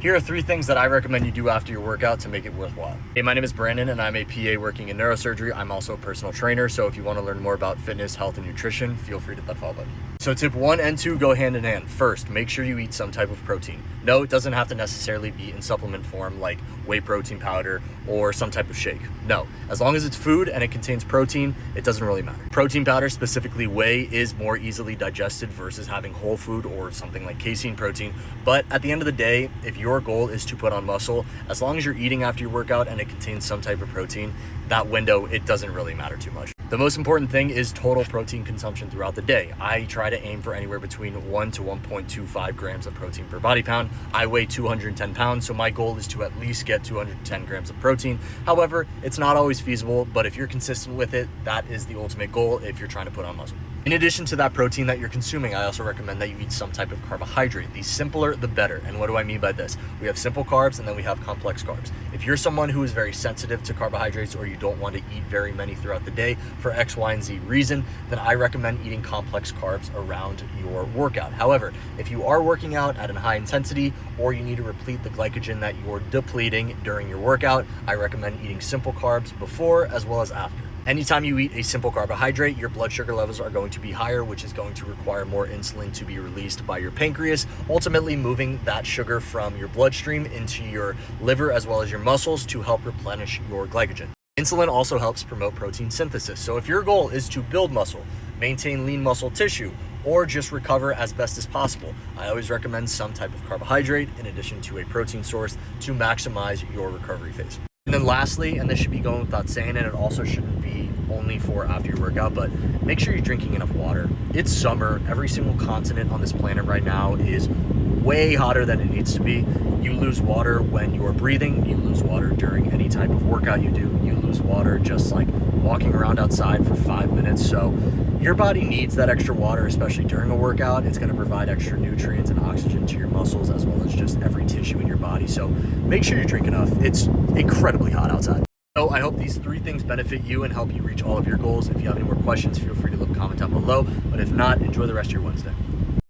Here are 3 things that I recommend you do after your workout to make it worthwhile. Hey, my name is Brandon and I'm a PA working in neurosurgery. I'm also a personal trainer, so if you want to learn more about fitness, health, and nutrition, feel free to hit that follow button. So tip 1 and 2 go hand in hand. First, make sure you eat some type of protein. No, it doesn't have to necessarily be in supplement form like whey protein powder or some type of shake. No, as long as it's food and it contains protein, it doesn't really matter. Protein powder, specifically whey, is more easily digested versus having whole food or something like casein protein. But at the end of the day, if your goal is to put on muscle, as long as you're eating after your workout and it contains some type of protein, that window, it doesn't really matter too much. The most important thing is total protein consumption throughout the day. I try to aim for anywhere between 1 to 1.25 grams of protein per body pound. I weigh 210 pounds, so my goal is to at least get 210 grams of protein. However, it's not always feasible, but if you're consistent with it, that is the ultimate goal if you're trying to put on muscle. In addition to that protein that you're consuming, I also recommend that you eat some type of carbohydrate. The simpler, the better. And what do I mean by this? We have simple carbs and then we have complex carbs. If you're someone who is very sensitive to carbohydrates or you don't want to eat very many throughout the day for X, Y, and Z reason, then I recommend eating complex carbs around your workout. However, if you are working out at a high intensity or you need to replete the glycogen that you're depleting during your workout, I recommend eating simple carbs before as well as after. Anytime you eat a simple carbohydrate, your blood sugar levels are going to be higher, which is going to require more insulin to be released by your pancreas, ultimately moving that sugar from your bloodstream into your liver as well as your muscles to help replenish your glycogen. Insulin also helps promote protein synthesis. So if your goal is to build muscle, maintain lean muscle tissue, or just recover as best as possible, I always recommend some type of carbohydrate in addition to a protein source to maximize your recovery phase. And then lastly, and this should be going without saying, and it also shouldn't be only for after your workout, but make sure you're drinking enough water. It's summer. Every single continent on this planet right now is way hotter than it needs to be. You lose water when you're breathing. You lose water during any type of workout you do. You lose water just like walking around outside for 5 minutes. So your body needs that extra water, especially during a workout. It's going to provide extra nutrients and oxygen to your muscles as well as just every tissue in your body. So make sure you drink enough. It's incredibly hot outside. So I hope these 3 things benefit you and help you reach all of your goals. If you have any more questions, feel free to leave a comment down below. But if not, enjoy the rest of your Wednesday.